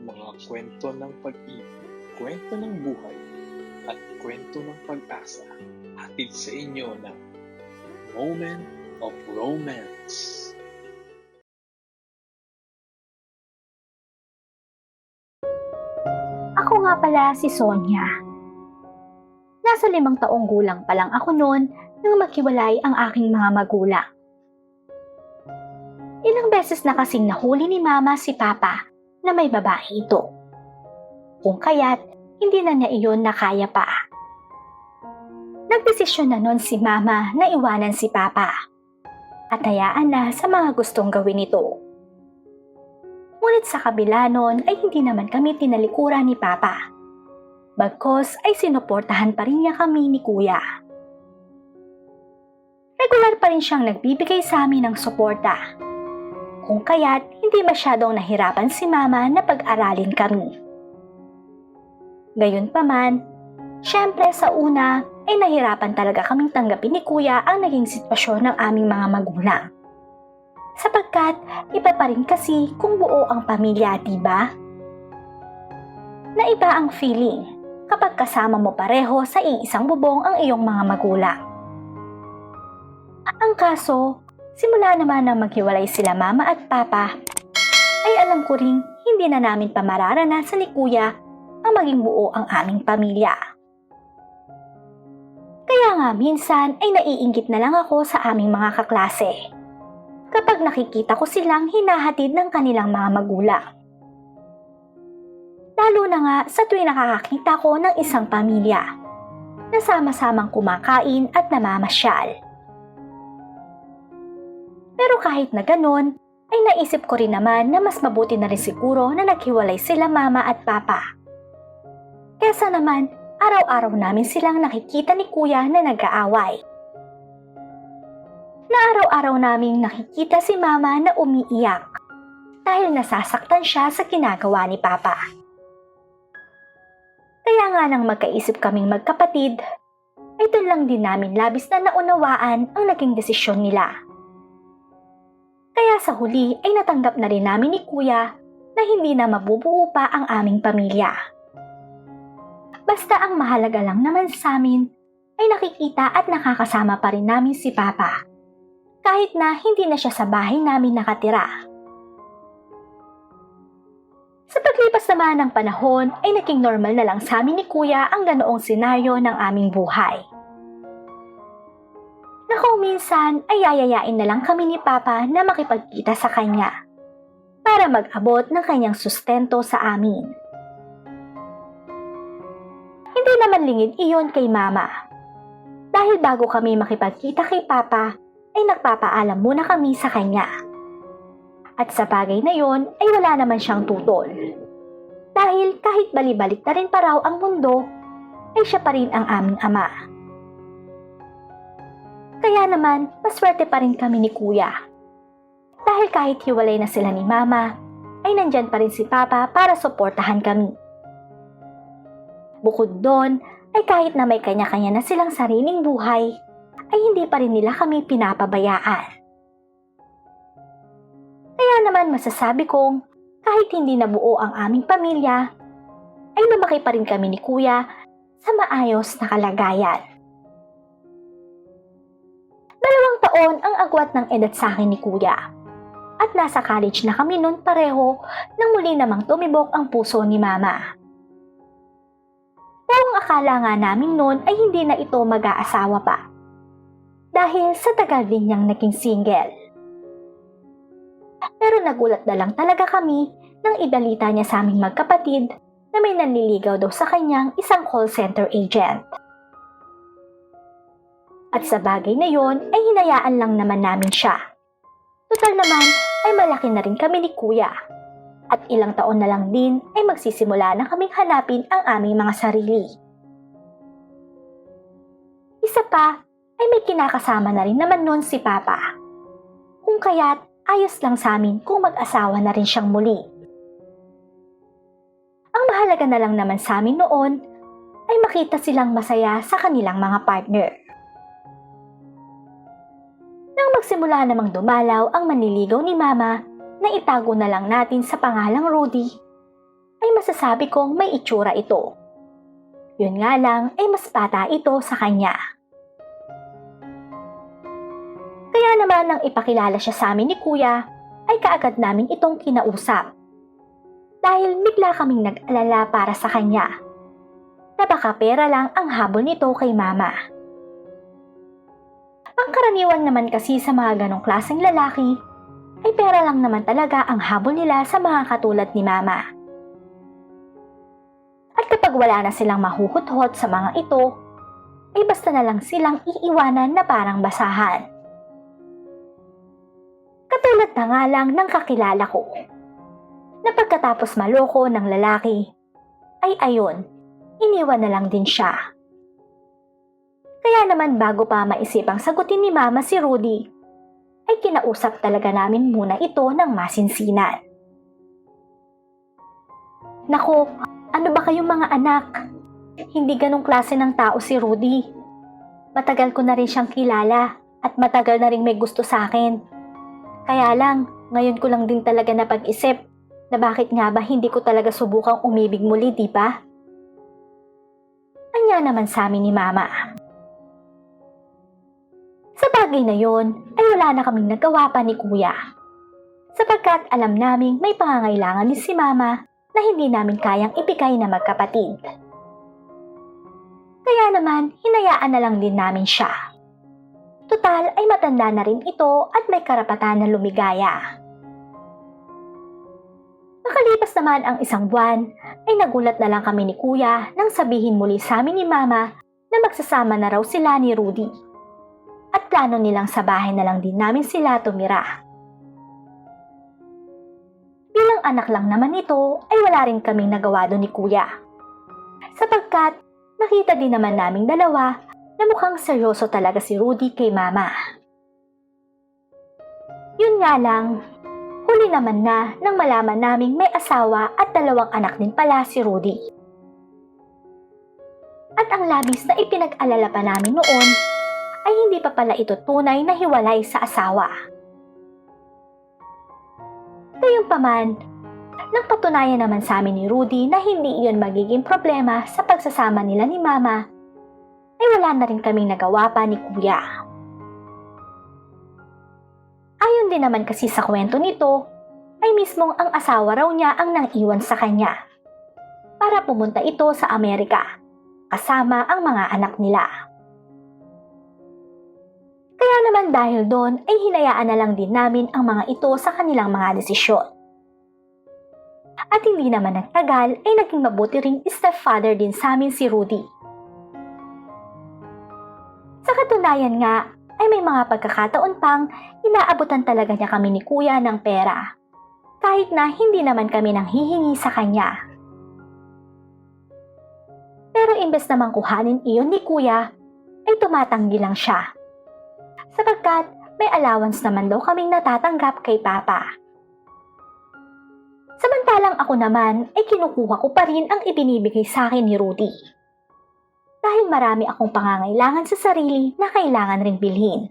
mga kwento ng pag-ibig, kwento ng buhay, at kwento ng pag-asa. Hatid sa inyo ng Moment of Romance. Ako nga pala si Sonia. Nasa 5 taong gulang pa lang ako noon nang maghiwalay ang aking mga magulang. Ilang beses na kasing nahuli ni Mama si Papa na may babae ito. Kung kaya't hindi na niya iyon nakaya pa. Nagdesisyon na noon si Mama na iwanan si Papa at hayaan na sa mga gustong gawin ito. Ngunit sa kabila noon ay hindi naman kami tinalikuran ni Papa. Bagkos ay sinuportahan pa rin niya kami ni Kuya. Regular pa rin siyang nagbibigay sa amin ng suporta. Kung kaya't hindi masyadong nahirapan si Mama na pag-aralin kami. Gayunpaman, syempre sa una ay nahirapan talaga kaming tanggapin ni Kuya ang naging sitwasyon ng aming mga magulang. Sapagkat iba pa rin kasi kung buo ang pamilya, diba? Naiba ang feeling kapag kasama mo pareho sa iisang bubong ang iyong mga magulang. Ang kaso, simula naman na maghiwalay sila Mama at Papa, ay alam ko ring hindi na namin pa mararanasan ni Kuya ang maging buo ang aming pamilya. Kaya nga minsan ay naiinggit na lang ako sa aming mga kaklase kapag nakikita ko silang hinahatid ng kanilang mga magulang. Lalo na nga sa tuwing nakakakita ko ng isang pamilya na sama-samang kumakain at namamasyal. Pero kahit na ganon, ay naisip ko rin naman na mas mabuti na rin siguro na naghiwalay sila Mama at Papa. Kesa naman, araw-araw namin silang nakikita ni Kuya na nag-aaway. Na araw-araw naming nakikita si Mama na umiiyak dahil nasasaktan siya sa ginagawa ni Papa. Kaya nga nang magkaisip kaming magkapatid, ay doon lang din namin labis na naunawaan ang naging desisyon nila. Kaya sa huli ay natanggap na rin namin ni Kuya na hindi na mabubuo pa ang aming pamilya. Basta ang mahalaga lang naman sa amin ay nakikita at nakakasama pa rin namin si Papa. Kahit na hindi na siya sa bahay namin nakatira. Sa paglipas naman ng panahon ay naging normal na lang sa amin ni Kuya ang ganoong senaryo ng aming buhay. Na kung minsan ay yayayain na lang kami ni Papa na makipagkita sa kanya para mag-abot ng kanyang sustento sa amin. Hindi naman lingid iyon kay Mama. Dahil bago kami makipagkita kay Papa, ay nagpapaalam muna kami sa kanya. At sa bagay na yon ay wala naman siyang tutol. Dahil kahit balibalik na rin pa raw ang mundo, ay siya pa rin ang aming ama. Kaya naman, maswerte pa rin kami ni Kuya. Dahil kahit hiwalay na sila ni Mama, ay nandyan pa rin si Papa para suportahan kami. Bukod doon, ay kahit na may kanya-kanya na silang sariling buhay, ay hindi pa rin nila kami pinapabayaan. Kaya naman masasabi kong kahit hindi nabuo ang aming pamilya, ay lumaki pa rin kami ni Kuya sa maayos na kalagayan. 2 taon ang agwat ng edad sa akin ni Kuya at nasa college na kami noon pareho nang muli namang tumibok ang puso ni Mama. Buong akala nga namin noon ay hindi na ito mag-aasawa pa. Dahil sa tagal din niyang naging single. Pero nagulat na lang talaga kami nang ibalita niya sa aming magkapatid na may nanliligaw daw sa kanyang isang call center agent. At sa bagay na yon ay hinayaan lang naman namin siya. Total naman ay malaki na rin kami ni Kuya. At ilang taon na lang din ay magsisimula na kaming hanapin ang aming mga sarili. Isa pa, ay may kinakasama na rin naman noon si Papa. Kung kaya't ayos lang sa amin kung mag-asawa na rin siyang muli. Ang mahalaga na lang naman sa amin noon ay makita silang masaya sa kanilang mga partner. Nang magsimula namang dumalaw ang manliligaw ni Mama na itago na lang natin sa pangalang Rudy, ay masasabi kong may itsura ito. Yun nga lang ay mas bata ito sa kanya. Kaya naman nang ipakilala siya sa amin ni Kuya, ay kaagad namin itong kinausap. Dahil bigla kaming nag-alala para sa kanya, na baka pera lang ang habol nito kay Mama. Pangkaraniwan naman kasi sa mga ganong klaseng lalaki, ay pera lang naman talaga ang habol nila sa mga katulad ni Mama. At kapag wala na silang mahuhuthot sa mga ito, ay basta na lang silang iiwanan na parang basahan. Katulad na nga lang ng kakilala ko, na pagkatapos maloko ng lalaki, ay ayon, iniwan na lang din siya. Kaya naman bago pa maisipang sagutin ni Mama si Rudy, ay kinausap talaga namin muna ito ng masinsinan. Naku, ano ba kayong mga anak? Hindi ganong klase ng tao si Rudy. Matagal ko na rin siyang kilala at matagal na rin may gusto sa akin. Kaya lang, ngayon ko lang din talaga napag-isip na bakit nga ba hindi ko talaga subukang umibig muli, di ba? Anya naman sa amin ni Mama. Sa bagay na yon, ay wala na kaming nagawa pa ni Kuya. Sapagkat alam naming may pangangailangan din si Mama na hindi namin kayang ibigay na magkapatid. Kaya naman, hinayaan na lang din namin siya. Total ay matanda na rin ito at may karapatan na lumigaya. Makalipas naman ang isang buwan, ay nagulat na lang kami ni Kuya nang sabihin muli sa amin ni Mama na magsasama na raw sila ni Rudy. At plano nilang sa bahay na lang din namin sila tumira. Bilang anak lang naman ito, ay wala rin kaming nagawa doon ni Kuya. Sapagkat nakita din naman naming dalawa na mukhang seryoso talaga si Rudy kay Mama. Yun nga lang, huli naman na nang malaman naming may asawa at 2 anak din pala si Rudy. At ang labis na ipinag-alala pa namin noon, ay hindi pa pala ito tunay na hiwalay sa asawa. Gayunpaman, nang patunayan naman sa amin ni Rudy na hindi iyon magiging problema sa pagsasama nila ni Mama, ay wala na rin kaming nagawa pa ni Kuya. Ayon din naman kasi sa kwento nito, ay mismong ang asawa raw niya ang nang-iwan sa kanya para pumunta ito sa Amerika kasama ang mga anak nila. Kaya naman dahil doon ay hinayaan na lang din namin ang mga ito sa kanilang mga desisyon. At hindi naman nagtagal ay naging mabuti ring stepfather din sa amin si Rudy. Sa katunayan nga ay may mga pagkakataon pang inaabutan talaga niya kami ni Kuya ng pera, kahit na hindi naman kami nang hihingi sa kanya. Pero imbes namang kuhanin iyon ni Kuya, ay tumatanggi lang siya. Sapagkat may allowance naman daw kaming natatanggap kay Papa. Samantalang ako naman ay kinukuha ko pa rin ang ibinibigay sa akin ni Rudy. Dahil marami akong pangangailangan sa sarili na kailangan ring bilhin.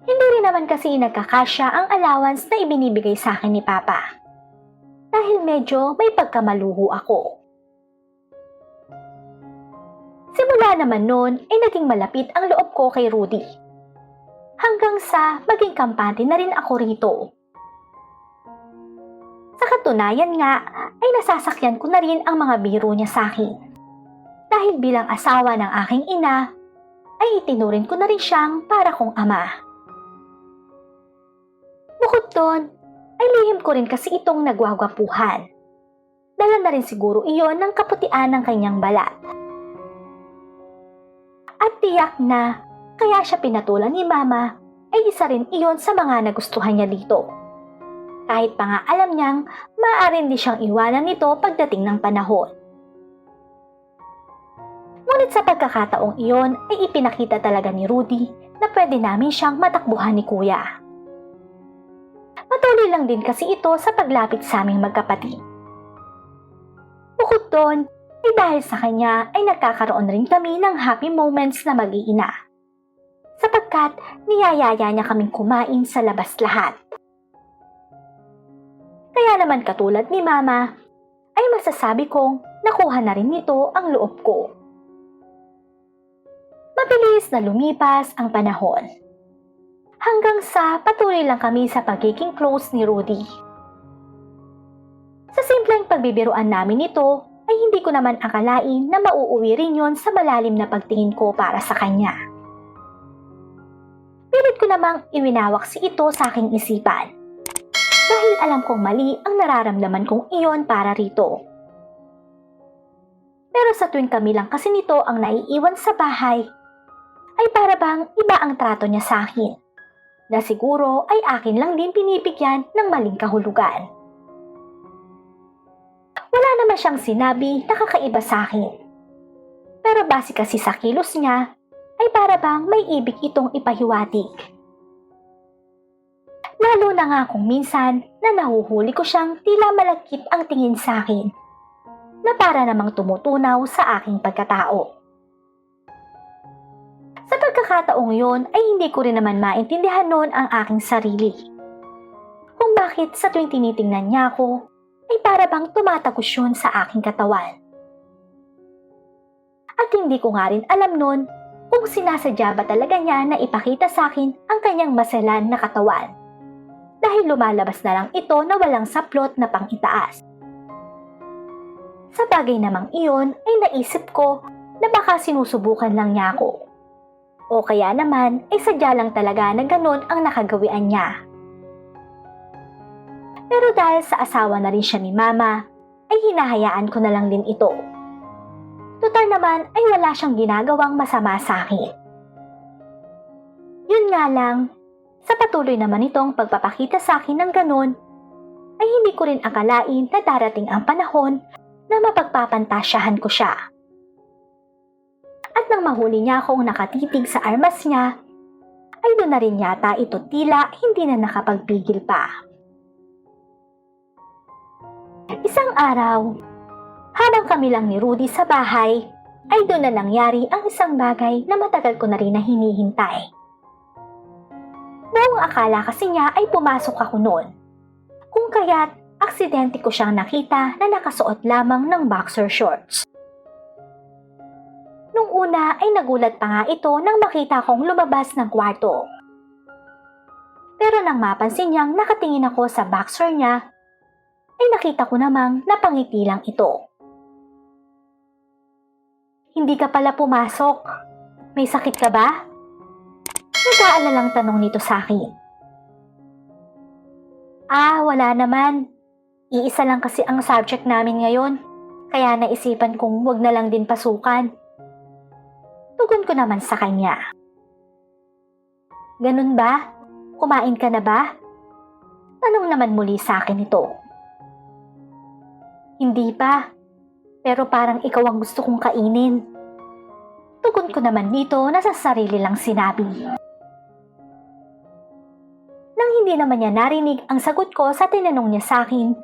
Hindi rin naman kasi nagkakasya ang allowance na ibinibigay sa akin ni Papa. Dahil medyo may pagkamaluho ako. Simula naman noon ay naging malapit ang loob ko kay Rudy. Hanggang sa maging kampante na rin ako rito. Sa katunayan nga ay nasasakyan ko na rin ang mga biro niya sa akin. Dahil bilang asawa ng aking ina, ay itinurin ko na rin siyang para kong ama. Bukod doon, ay lihim ko rin kasi itong nagwagwapuhan. Dala na rin siguro iyon ng kaputian ng kanyang balat. At tiyak na kaya siya pinatulan ni Mama ay isa rin iyon sa mga nagustuhan niya dito. Kahit pa nga alam niyang maaari din siyang iwanan nito pagdating ng panahon. Ngunit sa pagkakataong iyon ay ipinakita talaga ni Rudy na pwede namin siyang matakbuhan ni Kuya. Matuloy lang din kasi ito sa paglapit sa aming magkapatid. Bukod doon, ay dahil sa kanya ay nagkakaroon rin kami ng happy moments na mag-iina. Sapagkat niyayaya niya kaming kumain sa labas lahat. Kaya naman katulad ni Mama, ay masasabi kong nakuha na rin nito ang loob ko. Mabilis na lumipas ang panahon. Hanggang sa patuloy lang kami sa pagiging close ni Rudy. Sa simpleng pagbibiruan namin nito, ay hindi ko naman akalain na mauuwi rin yon sa malalim na pagtingin ko para sa kanya. Pilit ko namang iwinawak si ito sa aking isipan. Dahil alam kong mali ang nararamdaman kong iyon para rito. Pero sa tuwing kami lang kasi nito ang naiiwan sa bahay, ay para bang iba ang trato niya sa akin, na siguro ay akin lang din pinibigyan ng maling kahulugan. Wala naman siyang sinabi na kakaiba sa akin. Pero base kasi sa kilos niya, ay para bang may ibig itong ipahiwatig. Lalo na nga kung minsan na nahuhuli ko siyang tila malagkit ang tingin sa akin, na para namang tumutunaw sa aking pagkatao. Sa pagkakataong yon ay hindi ko rin naman maintindihan noon ang aking sarili. Kung bakit sa tuwing tinitingnan niya ako, ay para bang tumatagos yun sa aking katawan. At hindi ko nga rin alam noon kung sinasadya ba talaga niya na ipakita sa akin ang kanyang maselan na katawan. Dahil lumalabas na lang ito na walang saplot na pang-itaas. Sa bagay namang iyon ay naisip ko na baka sinusubukan lang niya ako. O kaya naman ay sadya lang talaga na ganun ang nakagawian niya. Pero dahil sa asawa na rin siya ni Mama, ay hinahayaan ko na lang din ito. Total naman ay wala siyang ginagawang masama sa akin. Yun nga lang, sa patuloy naman itong pagpapakita sa akin ng ganun, ay hindi ko rin akalain na darating ang panahon na mapagpapantasyahan ko siya. At nang mahuli niya akong nakatitig sa armas niya, ay doon na rin yata ito tila hindi na nakapagpigil pa. Isang araw, habang kami lang ni Rudy sa bahay, ay doon na nangyari ang isang bagay na matagal ko na rin na hinihintay. Buong akala kasi niya ay pumasok ako noon, kung kaya't aksidente ko siyang nakita na nakasuot lamang ng boxer shorts. Nung una ay nagulat pa nga ito nang makita kong lumabas ng kwarto. Pero nang mapansin niyang nakatingin ako sa boxer niya, ay nakita ko namang napangiti lang ito. Hindi ka pala pumasok. May sakit ka ba? Nag-aalalang tanong nito sa akin. Wala naman. Iisa lang kasi ang subject namin ngayon, kaya naisipan kong wag na lang din pasukan. Tugon ko naman sa kanya. Ganun ba? Kumain ka na ba? Tanong naman muli sa akin ito. Hindi pa, pero parang ikaw ang gusto kong kainin. Tugon ko naman dito na sa sarili lang sinabi. Nang hindi naman niya narinig ang sagot ko sa tinanong niya sa akin,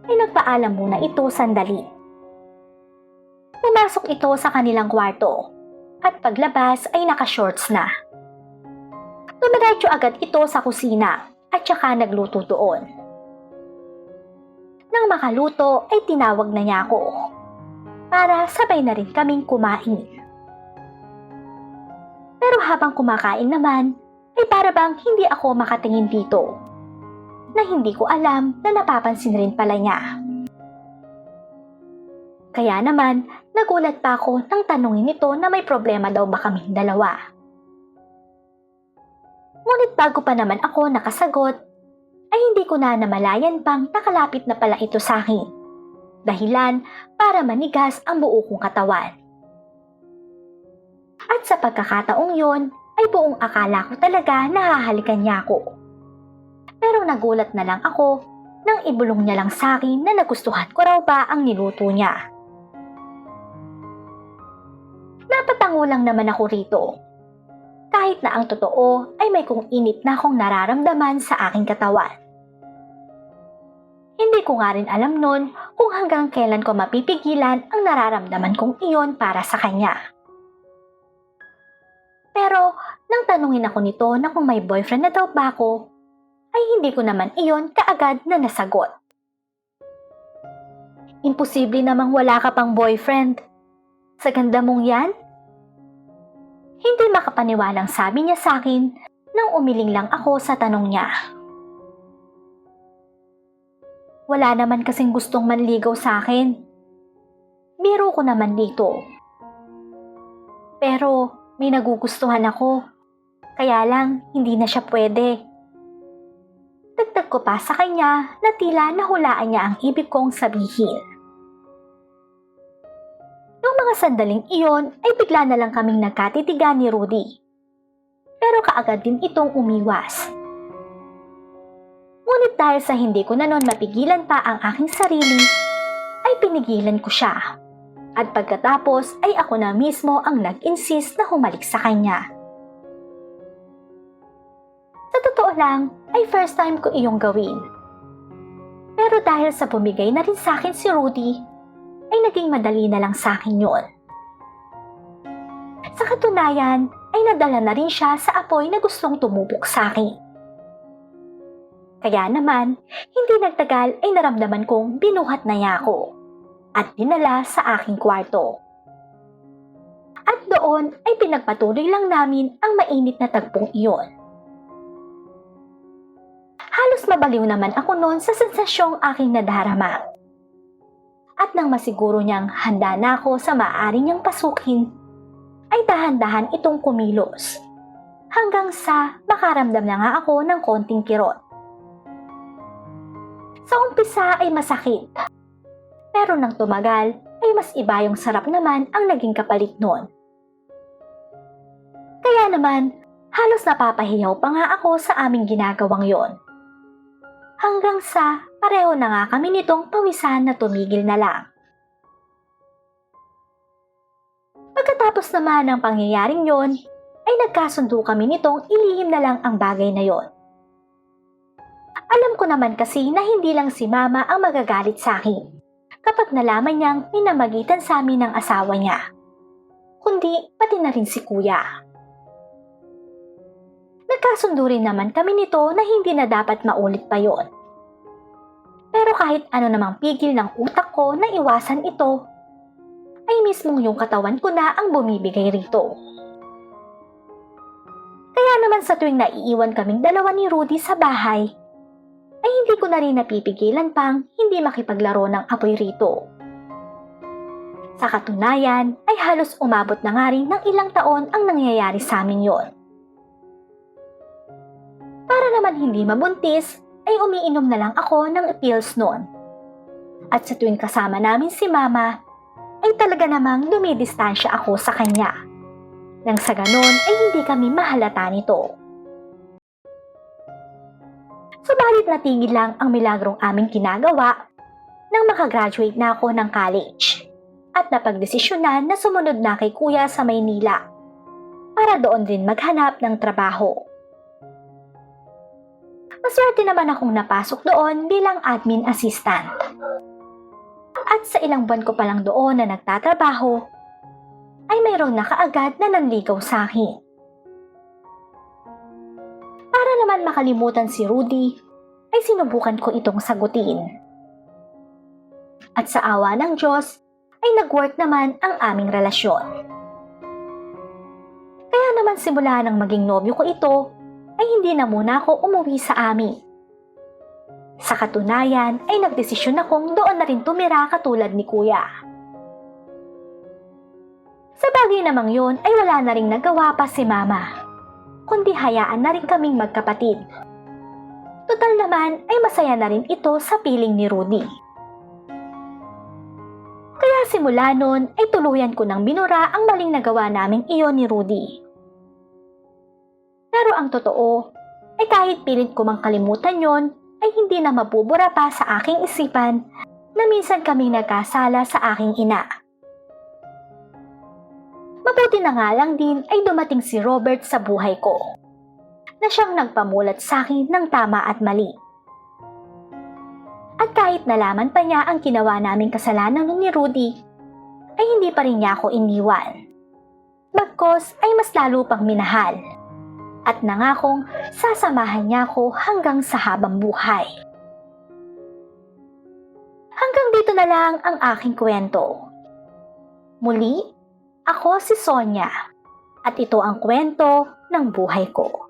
ay nagpaalam muna ito sandali. Pumasok ito sa kanilang kwarto at paglabas ay naka-shorts na. Dumiretso agad ito sa kusina at saka nagluto doon. Nang makaluto ay tinawag na niya ako para sabay na rin kaming kumain. Pero habang kumakain naman, ay para bang hindi ako makatingin dito, na hindi ko alam na napapansin rin pala niya. Kaya naman, nagulat pa ako nang tanungin nito na may problema daw ba kaming dalawa. Ngunit bago pa naman ako nakasagot, ay hindi ko na namalayan pang nakalapit na pala ito sa akin. Dahilan para manigas ang buo kong katawan. At sa pagkakataong yon, ay buong akala ko talaga na hahalikan niya ako. Pero nagulat na lang ako nang ibulong niya lang sa akin na nagustuhan ko raw ba ang niluto niya. Napatango lang naman ako rito. Kahit na ang totoo ay may kung init na akong nararamdaman sa aking katawan. Hindi ko nga rin alam nun kung hanggang kailan ko mapipigilan ang nararamdaman kong iyon para sa kanya. Pero nang tanungin ako nito na kung may boyfriend na daw ba ako, ay hindi ko naman iyon kaagad na nasagot. Imposible namang wala ka pang boyfriend. Sa ganda mong yan? Hindi makapaniwalang sabi niya sa akin nang umiling lang ako sa tanong niya. Wala naman kasing gustong manligaw sa akin. Biro ko naman dito. Pero may nagugustuhan ako. Kaya lang hindi na siya pwede. Dagdag ko pa sa kanya na tila nahulaan niya ang ibig kong sabihin. Noong mga sandaling iyon ay bigla na lang kaming nagkatitigan ni Rudy. Pero kaagad din itong umiwas. Ngunit dahil sa hindi ko na noon mapigilan pa ang aking sarili, ay pinigilan ko siya. At pagkatapos ay ako na mismo ang nag-insist na humalik sa kanya. Sa totoo lang, ay first time ko iyong gawin. Pero dahil sa bumigay na rin sa akin si Rudy, ay naging madali na lang sa akin yun. Sa katunayan, ay nadala na rin siya sa apoy na gustong tumubok sa akin. Kaya naman, hindi nagtagal ay naramdaman kong binuhat na niya ako at dinala sa aking kwarto. At doon ay pinagpatuloy lang namin ang mainit na tagpong iyon. Halos mabaliw naman ako noon sa sensasyong aking nadarama. At nang masiguro niyang handa na ako sa maaari niyang pasukin, ay dahan-dahan itong kumilos. Hanggang sa makaramdam na nga ako ng konting kirot. Sa umpisa ay masakit. Pero nang tumagal ay mas iba yung sarap naman ang naging kapalit noon. Kaya naman, halos napapahiyaw pa nga ako sa aming ginagawang yon. Hanggang sa pareho na nga kami nitong pawisan na tumigil na lang. Pagkatapos naman ng pangyayaring yon, ay nagkasundo kami nitong ilihim na lang ang bagay na yon. Alam ko naman kasi na hindi lang si Mama ang magagalit sa akin kapag nalaman niyang minamagitan sa amin ng asawa niya, kundi pati na rin si Kuya. Nagkasundo rin naman kami nito na hindi na dapat maulit pa yon. Pero kahit ano namang pigil ng utak ko na iwasan ito, ay mismong yung katawan ko na ang bumibigay rito. Kaya naman sa tuwing naiiwan kaming dalawa ni Rudy sa bahay, ay hindi ko na rin napipigilan pang hindi makipaglaro ng apoy rito. Sa katunayan ay halos umabot na nga rin ng ilang taon ang nangyayari sa amin yon. Para naman hindi mabuntis, ay umiinom na lang ako ng pills noon. At sa tuwing kasama namin si Mama, ay talaga namang dumidistansya ako sa kanya. Nang sa ganon ay hindi kami mahalata nito. Subalit natigil lang ang milagrong aming ginagawa nang makagraduate na ako ng college at napagdesisyonan na sumunod na kay Kuya sa Maynila para doon din maghanap ng trabaho. Maswerte naman akong napasok doon bilang admin assistant. At sa ilang buwan ko pa lang doon na nagtatrabaho, ay mayroon na kaagad na nanligaw sa akin. Para naman makalimutan si Rudy, ay sinubukan ko itong sagutin. At sa awa ng Diyos, ay nag-work naman ang aming relasyon. Kaya naman simula nang maging nobyo ko ito, ay hindi na muna ako umuwi sa amin. Sa katunayan ay nagdesisyon akong doon na rin tumira katulad ni Kuya. Sa bagay namang yun ay wala na ring nagawa pa si Mama, kundi hayaan na rin kaming magkapatid. Total naman ay masaya na rin ito sa piling ni Rudy. Kaya simula nun ay tuluyan ko nang binura ang maling nagawa naming iyon ni Rudy. Pero ang totoo ay kahit pilit ko mang kalimutan yon, ay hindi na mabubura pa sa aking isipan na minsan kaming nagkasala sa aking ina. Mabuti na nga lang din ay dumating si Robert sa buhay ko, na siyang nagpamulat sa akin ng tama at mali. At kahit nalaman pa niya ang ginawa naming kasalanan ni Rudy, ay hindi pa rin niya ako iniwan. Bagkos ay mas lalo pang minahal. At nangakong sasamahan niya ako hanggang sa habang buhay. Hanggang dito na lang ang aking kwento. Muli, ako si Sonia at ito ang kwento ng buhay ko.